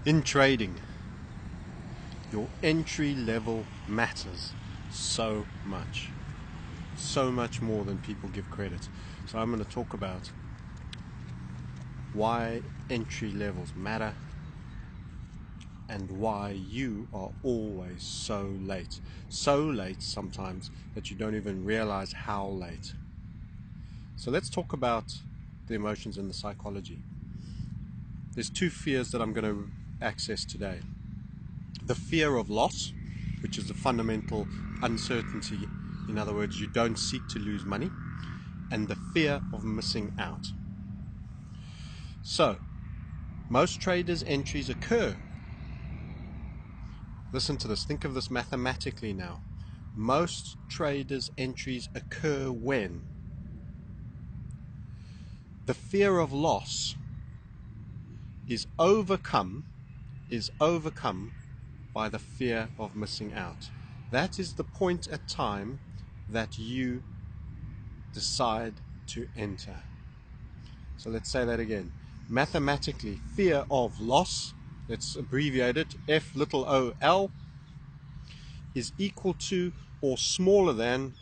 In trading, your entry level matters so much more than people give credit. So I'm going to talk about why entry levels matter and why you are always so late sometimes that you don't even realize how late. So let's talk about the emotions and the psychology. There's two fears that I'm going to access today. The fear of loss, which is the fundamental uncertainty. In other words, you don't seek to lose money. And the fear of missing out. So, most traders' entries occur. Listen to this. Think of this mathematically now. Most traders' entries occur when the fear of loss is overcome by the fear of missing out. That is the point at time that you decide to enter. So let's say that again. Mathematically, fear of loss, let's abbreviate it, FOL, is equal to or smaller than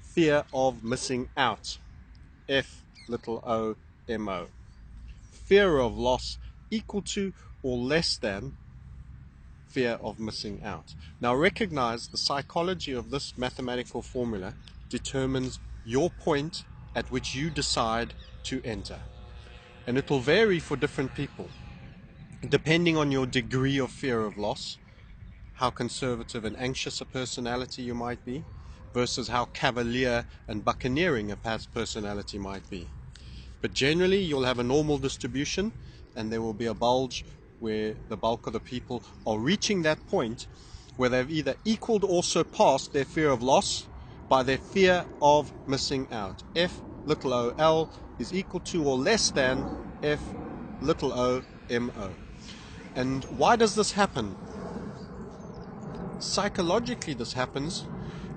fear of missing out, FOMO. Fear of loss equal to or less than fear of missing out. Now recognize the psychology of this mathematical formula determines your point at which you decide to enter. And it will vary for different people, depending on your degree of fear of loss, how conservative and anxious a personality you might be, versus how cavalier and buccaneering a past personality might be. But generally, you'll have a normal distribution, and there will be a bulge where the bulk of the people are reaching that point where they've either equaled or surpassed their fear of loss by their fear of missing out. FOL is equal to or less than FOMO. And why does this happen? Psychologically, this happens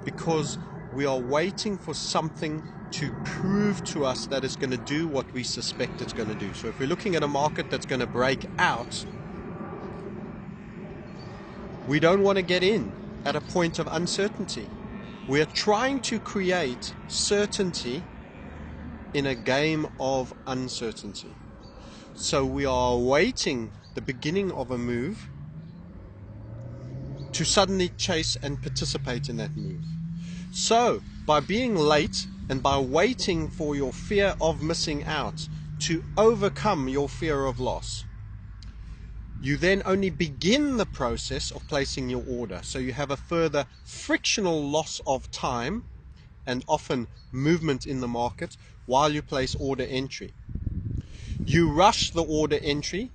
because we are waiting for something to prove to us that it's going to do what we suspect it's going to do. So if we're looking at a market that's going to break out, we don't want to get in at a point of uncertainty. We are trying to create certainty in a game of uncertainty. So we are awaiting the beginning of a move to suddenly chase and participate in that move. So by being late and by waiting for your fear of missing out to overcome your fear of loss, you then only begin the process of placing your order. So you have a further frictional loss of time and often movement in the market while you place order entry. You rush the order entry,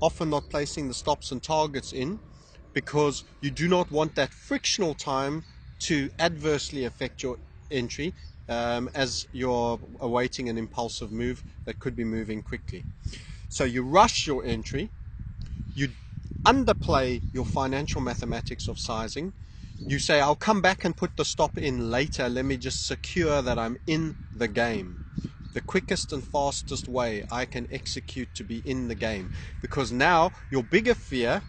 often not placing the stops and targets in, because you do not want that frictional time to adversely affect your entry as you're awaiting an impulsive move that could be moving quickly. So you rush your entry, you underplay your financial mathematics of sizing. You say, I'll come back and put the stop in later. Let me just secure that I'm in the game. The quickest and fastest way I can execute to be in the game. Because now your bigger fear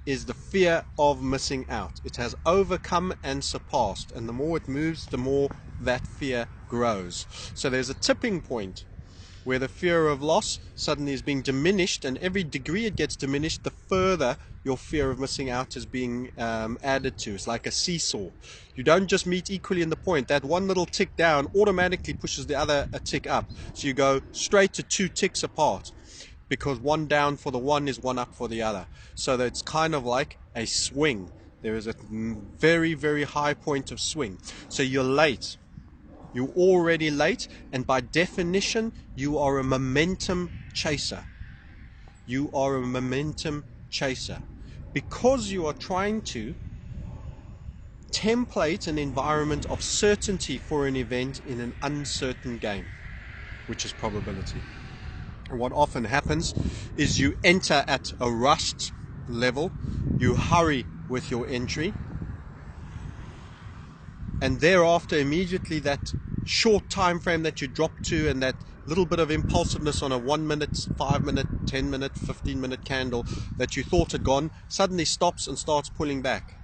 is the fear of missing out. It has overcome and surpassed. And the more it moves, the more that fear grows. So there's a tipping point where the fear of loss suddenly is being diminished, and every degree it gets diminished, the further your fear of missing out is being added to. It's like a seesaw. You don't just meet equally in the point. That one little tick down automatically pushes the other a tick up. So you go straight to 2 ticks apart, because one down for the one is one up for the other. So that it's kind of like a swing. There is a very, very high point of swing. So you're late. You're already late, and by definition, you are a momentum chaser. You are a momentum chaser because you are trying to template an environment of certainty for an event in an uncertain game, which is probability. And what often happens is you enter at a rushed level, you hurry with your entry, and thereafter immediately that short time frame that you drop to and that little bit of impulsiveness on a 1 minute, 5 minute, 10 minute, 15-minute candle that you thought had gone, suddenly stops and starts pulling back.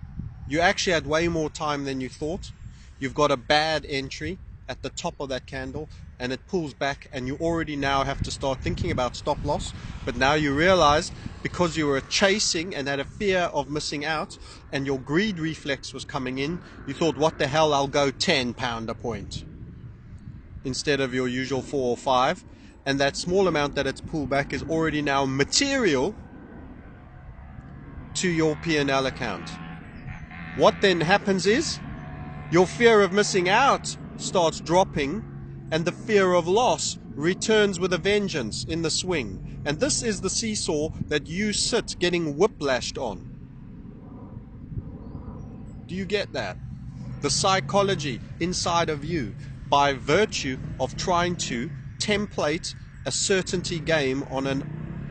You actually had way more time than you thought. You've got a bad entry at the top of that candle and it pulls back, and you already now have to start thinking about stop loss. But now you realize, because you were chasing and had a fear of missing out and your greed reflex was coming in, you thought, what the hell, I'll go £10 a point instead of your usual 4 or 5, and that small amount that it's pulled back is already now material to your P&L account. What then happens is your fear of missing out starts dropping, and the fear of loss returns with a vengeance in the swing. And this is the seesaw that you sit getting whiplashed on. Do you get that? The psychology inside of you, by virtue of trying to template a certainty game on a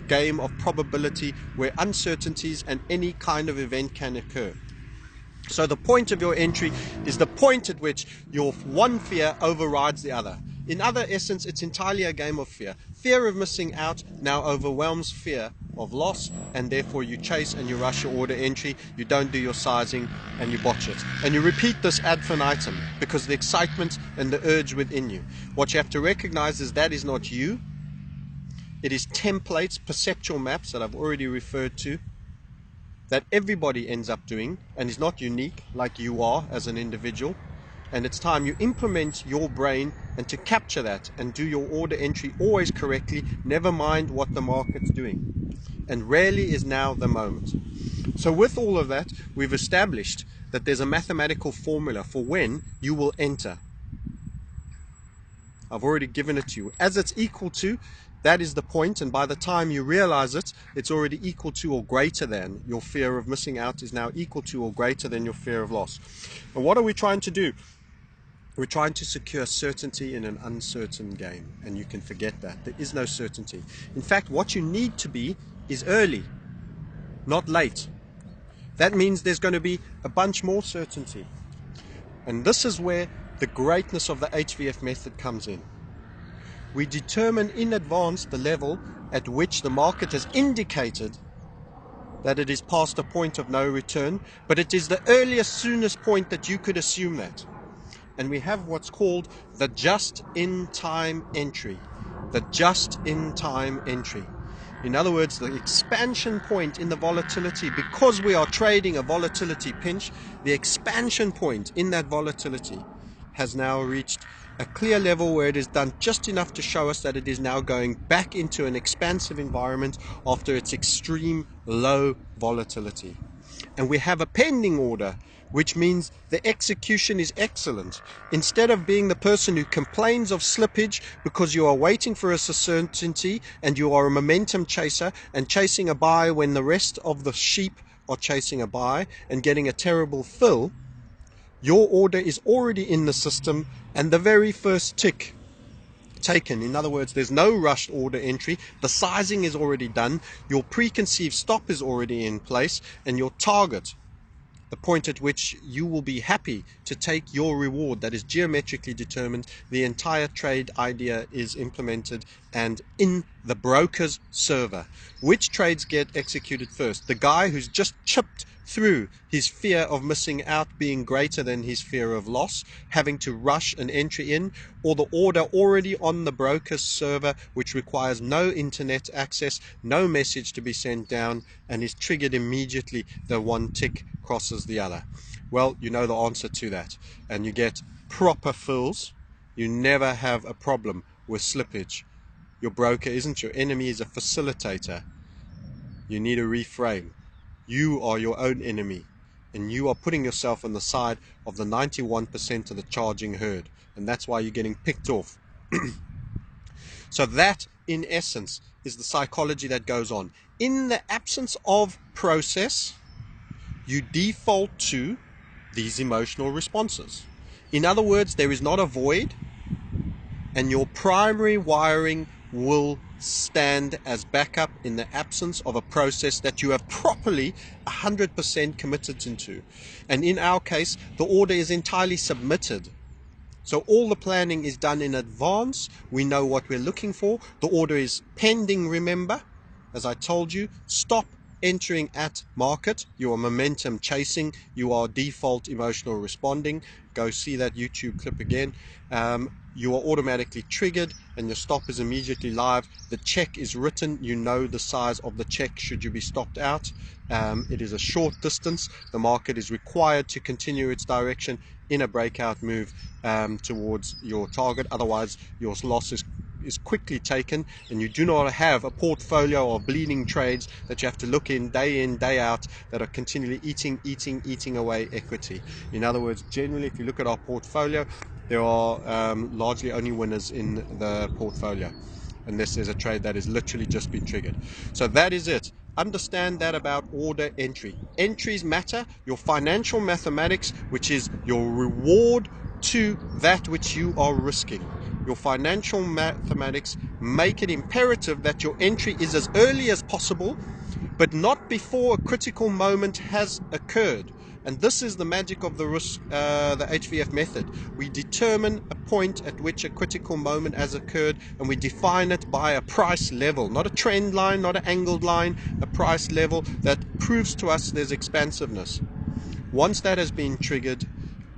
game of probability where uncertainties and any kind of event can occur. So the point of your entry is the point at which your one fear overrides the other. In other essence, it's entirely a game of fear. Fear of missing out now overwhelms fear of loss, and therefore you chase and you rush your order entry, you don't do your sizing, and you botch it. And you repeat this ad infinitum because the excitement and the urge within you. What you have to recognize is that is not you. It is templates, perceptual maps that I've already referred to, that everybody ends up doing and is not unique like you are as an individual. And it's time you implement your brain and to capture that and do your order entry always correctly, never mind what the market's doing. And rarely is now the moment. So with all of that, we've established that there's a mathematical formula for when you will enter. I've already given it to you. As it's equal to, that is the point, and by the time you realize it, it's already equal to or greater than your fear of missing out is now equal to or greater than your fear of loss. And what are we trying to do? We're trying to secure certainty in an uncertain game, and you can forget that. There is no certainty. In fact, what you need to be is early, not late. That means there's going to be a bunch more certainty. And this is where the greatness of the HVF method comes in. We determine in advance the level at which the market has indicated that it is past a point of no return, but it is the earliest, soonest point that you could assume that. And we have what's called the just-in-time entry. The just-in-time entry. In other words, the expansion point in the volatility, because we are trading a volatility pinch, the expansion point in that volatility has now reached a clear level where it is done just enough to show us that it is now going back into an expansive environment after its extreme low volatility. And we have a pending order, which means the execution is excellent. Instead of being the person who complains of slippage because you are waiting for a certainty and you are a momentum chaser and chasing a buy when the rest of the sheep are chasing a buy and getting a terrible fill, your order is already in the system and the very first tick taken. In other words, there's no rushed order entry. The sizing is already done. Your preconceived stop is already in place, and your target, the point at which you will be happy to take your reward that is geometrically determined, the entire trade idea is implemented and in the broker's server. Which trades get executed first? The guy who's just chipped through his fear of missing out being greater than his fear of loss, having to rush an entry in, or the order already on the broker's server, which requires no internet access, no message to be sent down, and is triggered immediately the one tick crosses the other? Well, you know the answer to that, and you get proper fills. You never have a problem with slippage. Your broker isn't your enemy, is a facilitator. You need to reframe. You are your own enemy, and you are putting yourself on the side of the 91% of the charging herd, and that's why you're getting picked off. So that, in essence, is the psychology that goes on. In the absence of process, you default to these emotional responses. In other words, there is not a void, and your primary wiring will stand as backup in the absence of a process that you have properly 100% committed into. And in our case, the order is entirely submitted. So all the planning is done in advance. We know what we're looking for. The order is pending, remember. As I told you, stop entering at market. You are momentum chasing. You are default emotional responding. Go see that YouTube clip again. You are automatically triggered and your stop is immediately live. The check is written. You know the size of the check should you be stopped out. It is a short distance. The market is required to continue its direction in a breakout move towards your target. Otherwise, your loss is quickly taken, and you do not have a portfolio of bleeding trades that you have to look in, day out, that are continually eating away equity. In other words, generally, if you look at our portfolio, there are largely only winners in the portfolio, unless there's a trade that has literally just been triggered. So that is it. Understand that about order entry. Entries matter. Your financial mathematics, which is your reward to that which you are risking. Your financial mathematics make it imperative that your entry is as early as possible, but not before a critical moment has occurred. And this is the magic of the HVF method. We determine a point at which a critical moment has occurred, and we define it by a price level, not a trend line, not an angled line, a price level that proves to us there's expansiveness. Once that has been triggered,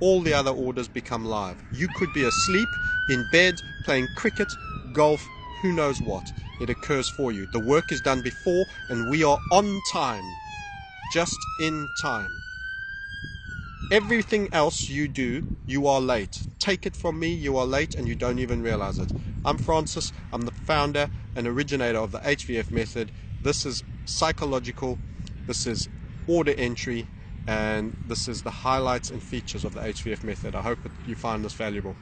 all the other orders become live. You could be asleep, in bed, playing cricket, golf, who knows what. It occurs for you. The work is done before, and we are on time. Just in time. Everything else you do, you are late. Take it from me, you are late and you don't even realize it. I'm Francis. I'm the founder and originator of the HVF method. This is psychological. This is order entry. And this is the highlights and features of the HVF method. I hope that you find this valuable.